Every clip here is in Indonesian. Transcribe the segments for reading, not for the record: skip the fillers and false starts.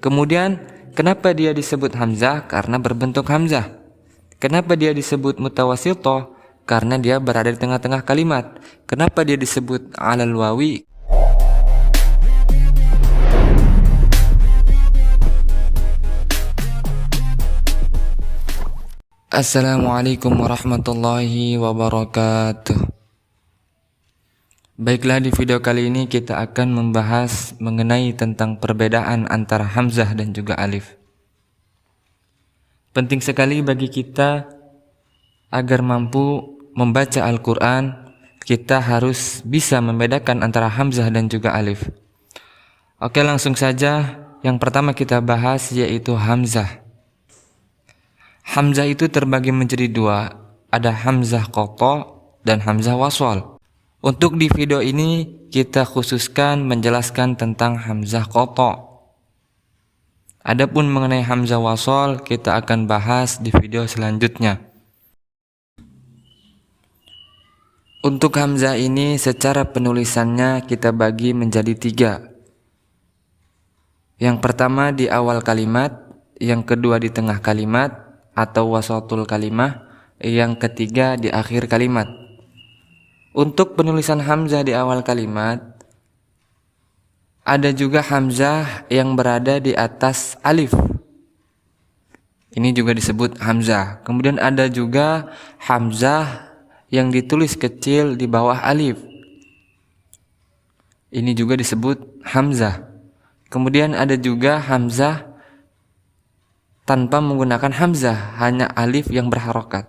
Kemudian kenapa dia disebut hamzah? Karena berbentuk hamzah. Kenapa dia disebut mutawassithah? Karena dia berada di tengah-tengah kalimat. Kenapa dia disebut alal wawi? Assalamualaikum warahmatullahi wabarakatuh. Baiklah, di video kali ini kita akan membahas mengenai tentang perbedaan antara hamzah dan juga alif. Penting sekali bagi kita agar mampu membaca Al-Quran, kita harus bisa membedakan antara hamzah dan juga alif. Oke, langsung saja. Yang pertama kita bahas yaitu hamzah. Hamzah itu terbagi menjadi dua, ada hamzah qata dan hamzah wasal. Untuk di video ini kita khususkan menjelaskan tentang hamzah qata. Adapun mengenai hamzah wasal kita akan bahas di video selanjutnya. Untuk hamzah ini secara penulisannya kita bagi menjadi tiga. Yang pertama di awal kalimat, yang kedua di tengah kalimat atau wasatul kalimah, yang ketiga di akhir kalimat. Untuk penulisan hamzah di awal kalimat, ada juga hamzah yang berada di atas alif. Ini juga disebut hamzah. Kemudian ada juga hamzah yang ditulis kecil di bawah alif. Ini juga disebut hamzah. Kemudian ada juga hamzah tanpa menggunakan hamzah, hanya alif yang berharokat.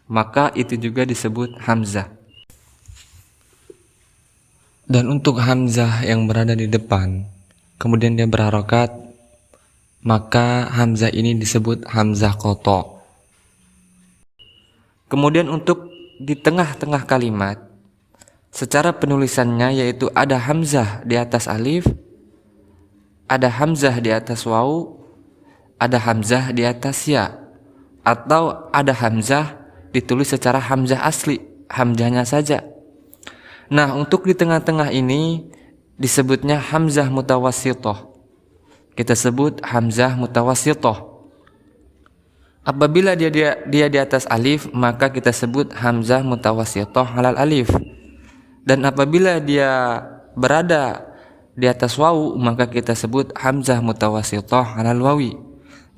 Maka itu juga disebut hamzah. Dan untuk hamzah yang berada di depan, kemudian dia berharokat, maka hamzah ini disebut hamzah qata. Kemudian untuk di tengah-tengah kalimat, secara penulisannya yaitu ada hamzah di atas alif, ada hamzah di atas waw, ada hamzah di atas ya, atau ada hamzah ditulis secara hamzah asli, hamzahnya saja. Nah, untuk di tengah-tengah ini disebutnya hamzah mutawassithah. Kita sebut hamzah mutawassithah. Apabila dia di atas alif, maka kita sebut hamzah mutawassithah alal alif. Dan apabila dia berada di atas wawu, maka kita sebut hamzah mutawassithah alal wawi.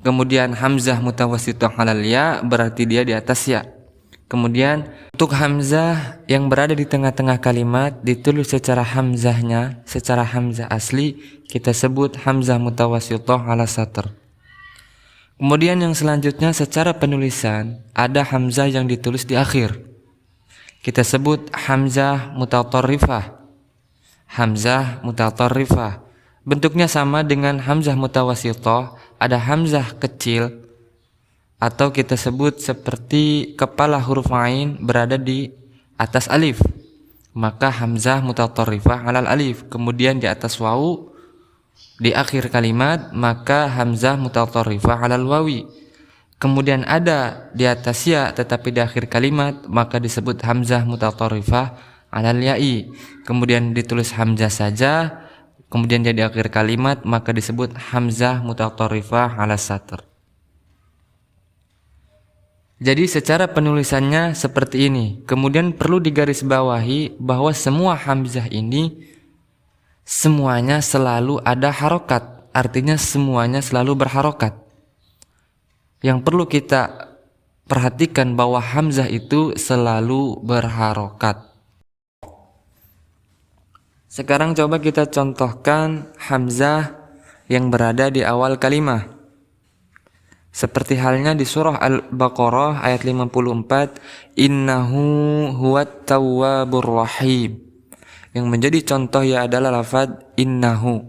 Kemudian hamzah mutawassithah alal ya berarti dia di atas ya. Kemudian untuk hamzah yang berada di tengah-tengah kalimat ditulis secara hamzahnya, secara hamzah asli, kita sebut hamzah mutawassithah ala satr. Kemudian yang selanjutnya secara penulisan ada hamzah yang ditulis di akhir. Kita sebut hamzah mutatarrifah. Hamzah mutatarrifah. Bentuknya sama dengan hamzah mutawassithah, ada hamzah kecil atau kita sebut seperti kepala huruf ain berada di atas alif. Maka hamzah mutatarrifah alal alif. Kemudian di atas wawu di akhir kalimat, maka hamzah mutatarrifah alal wawi. Kemudian ada di atas ya tetapi di akhir kalimat, maka disebut hamzah mutatarrifah alal ya'i. Kemudian ditulis hamzah saja, kemudian dia di akhir kalimat, maka disebut hamzah mutatarrifah ala satr. Jadi secara penulisannya seperti ini. Kemudian perlu digarisbawahi bahwa semua hamzah ini semuanya selalu ada harokat. Artinya semuanya selalu berharokat. Yang perlu kita perhatikan bahwa hamzah itu selalu berharokat. Sekarang coba kita contohkan hamzah yang berada di awal kalimat. Seperti halnya di surah Al-Baqarah ayat 54, innahu huwat tawwabur rahim. Yang menjadi contoh ya adalah lafaz innahu.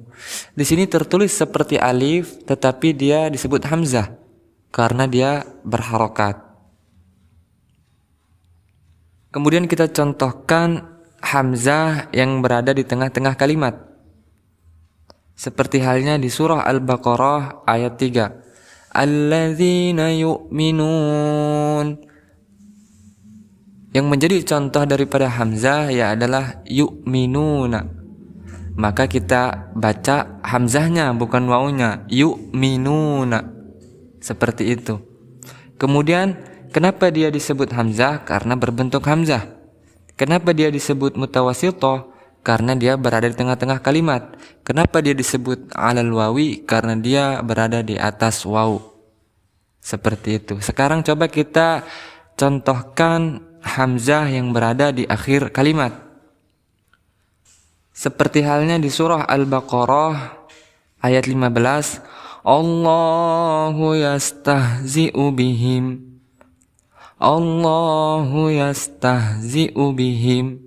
Di sini tertulis seperti alif tetapi dia disebut hamzah karena dia berharokat. Kemudian kita contohkan hamzah yang berada di tengah-tengah kalimat. Seperti halnya di surah Al-Baqarah ayat 3. Alladzina yu'minun. Yang menjadi contoh daripada hamzah ya adalah yu'minuna. maka kita baca hamzahnya bukan wawunya, yu'minuna. Seperti itu. Kemudian kenapa dia disebut hamzah? Karena berbentuk hamzah. Kenapa dia disebut mutawassithah? Karena dia berada di tengah-tengah kalimat. Kenapa dia disebut alal wawi? Karena dia berada di atas waw. Seperti itu. Sekarang coba kita contohkan hamzah yang berada di akhir kalimat. Seperti halnya di surah Al-Baqarah ayat 15, Allahu yastahzi'u bihim. Allahu yastahzi'u bihim.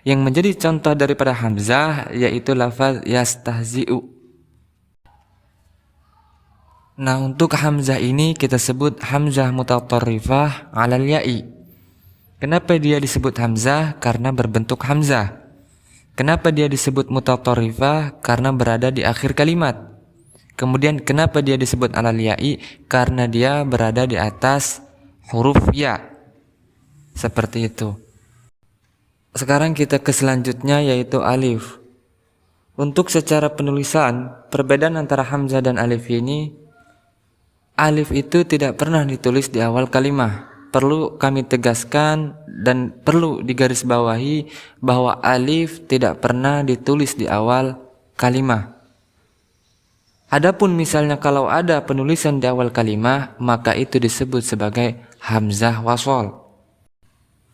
Yang menjadi contoh daripada hamzah yaitu lafaz yastahzi'u. Nah, untuk hamzah ini kita sebut hamzah mutatarrifah 'alal ya'i. Kenapa dia disebut hamzah? Karena berbentuk hamzah. Kenapa dia disebut mutatarrifah? Karena berada di akhir kalimat. Kemudian kenapa dia disebut 'alal ya'i? Karena dia berada di atas huruf ya. Seperti itu. Sekarang kita ke selanjutnya yaitu alif. Untuk secara penulisan, perbedaan antara hamzah dan alif ini, alif itu tidak pernah ditulis di awal kalimat. Perlu kami tegaskan dan perlu digarisbawahi bahwa alif tidak pernah ditulis di awal kalimat. Adapun misalnya kalau ada penulisan di awal kalimat, maka itu disebut sebagai hamzah wasol.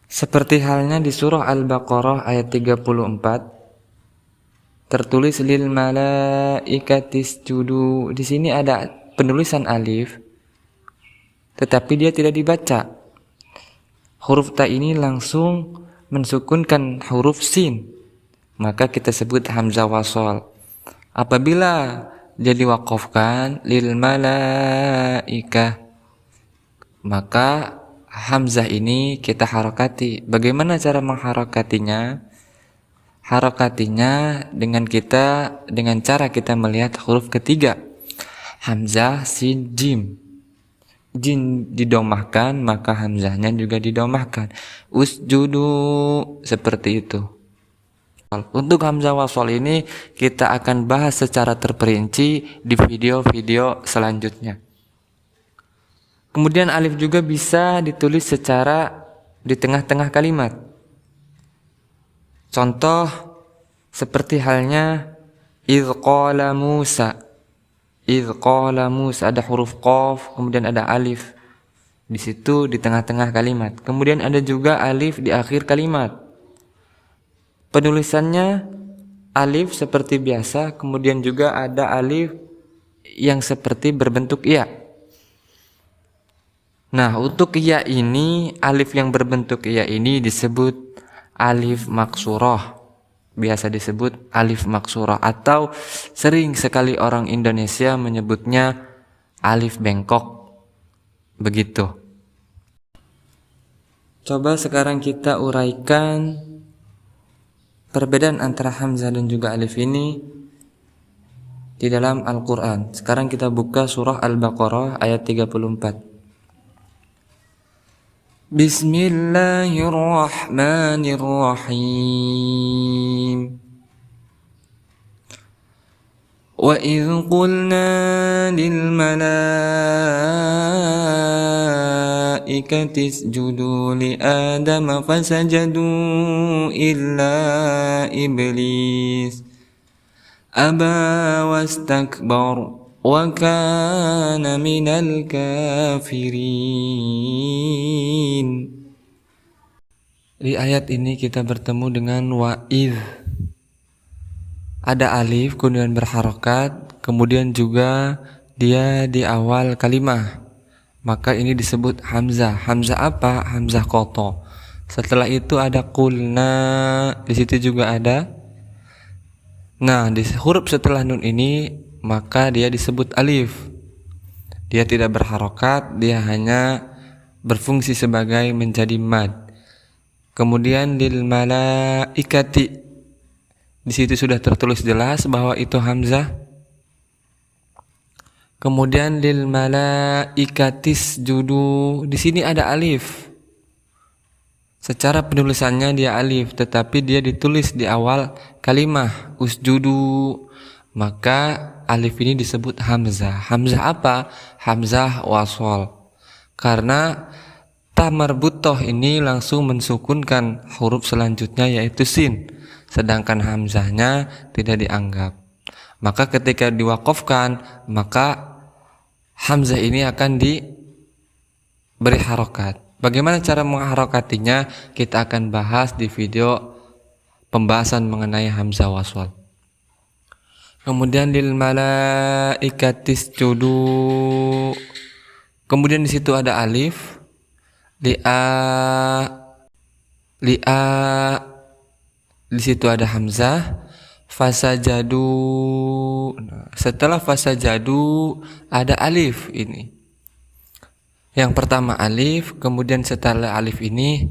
Seperti halnya di surah Al-Baqarah ayat 34, tertulis lil malaikatis judu. Di sini ada penulisan alif, tetapi dia tidak dibaca. Huruf ta ini langsung mensukunkan huruf sin, maka kita sebut hamzah wasol. Apabila dia diwaqafkan lil malaikah, maka hamzah ini kita harakati. Bagaimana cara mengharakatinya? Harakatinya dengan cara kita melihat huruf ketiga. Hamzah, sin, jim. Jim didomahkan, maka hamzahnya juga didomahkan. Usjudu, seperti itu. Untuk hamzah wasol ini kita akan bahas secara terperinci di video-video selanjutnya. Kemudian alif juga bisa ditulis secara di tengah-tengah kalimat. Contoh seperti halnya idz qala Musa. Idz qala Musa, ada huruf qaf, kemudian ada alif di situ di tengah-tengah kalimat. Kemudian ada juga alif di akhir kalimat. Penulisannya alif seperti biasa, kemudian juga ada alif yang seperti berbentuk ya. Nah, untuk ya ini, alif yang berbentuk ya ini disebut alif maksurah. Biasa disebut alif maksurah, atau sering sekali orang Indonesia menyebutnya alif bengkok. Begitu. Coba sekarang kita uraikan perbedaan antara hamzah dan juga alif ini di dalam Al-Quran. Sekarang kita buka surah Al-Baqarah ayat 34. Bismillahirrahmanirrahim. Wa idh qulna lil malaikati isjudu li Adama fasajadu illa iblis aba wastakbar wa kana minal kafirin. Di ayat ini kita bertemu dengan wa'idh. Ada alif kemudian berharokat, kemudian juga dia di awal kalimah. Maka ini disebut hamzah. Hamzah apa? Hamzah qata. Setelah itu ada qulna, di situ juga ada. Nah, di huruf setelah nun ini maka dia disebut alif. Dia tidak berharokat, dia hanya berfungsi sebagai menjadi mad. Kemudian lil malaikati, di situ sudah tertulis jelas bahwa itu hamzah. Kemudian lil malaikatis judu, di sini ada alif. Secara penulisannya dia alif, tetapi dia ditulis di awal kalimah usjudu, maka alif ini disebut hamzah. Hamzah apa? Hamzah wasol. Karena ta marbutoh ini langsung mensukunkan huruf selanjutnya yaitu sin, sedangkan hamzahnya tidak dianggap. Maka ketika diwakafkan, maka hamzah ini akan diberi harokat. Bagaimana cara mengharokatinya? Kita akan bahas di video pembahasan mengenai hamzah waswal. Kemudian lil malaikatis judu. Kemudian di situ ada alif, li'a, di situ ada hamzah, fasajadu. Nah, setelah fasajadu ada alif ini. Yang pertama alif, kemudian setelah alif ini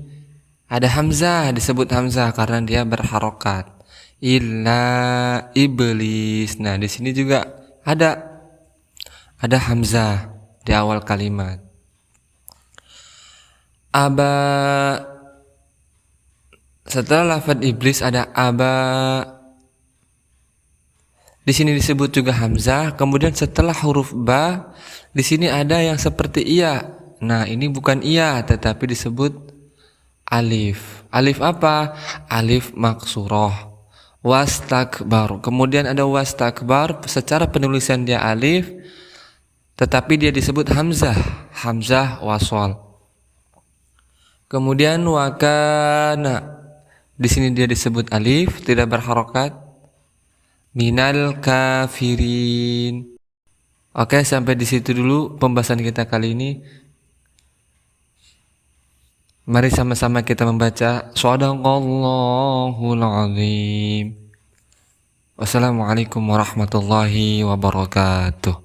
ada hamzah, disebut hamzah karena dia berharokat. Illa iblis. Nah, di sini juga ada hamzah di awal kalimat. Aba, setelah lafaz iblis ada aba. Di sini disebut juga hamzah. Kemudian setelah huruf ba, di sini ada yang seperti iya. Nah, ini bukan iya, tetapi disebut alif. Alif apa? Alif maksurah. Wastakbar. Kemudian ada wastakbar. Secara penulisan dia alif, tetapi dia disebut hamzah. Hamzah waswal. Kemudian wakana. Di sini dia disebut alif, tidak berharokat. Minal kafirin. Oke, sampai di situ dulu pembahasan kita kali ini. Mari sama-sama kita membaca Shadaqallahul Azim. Wassalamualaikum warahmatullahi wabarakatuh.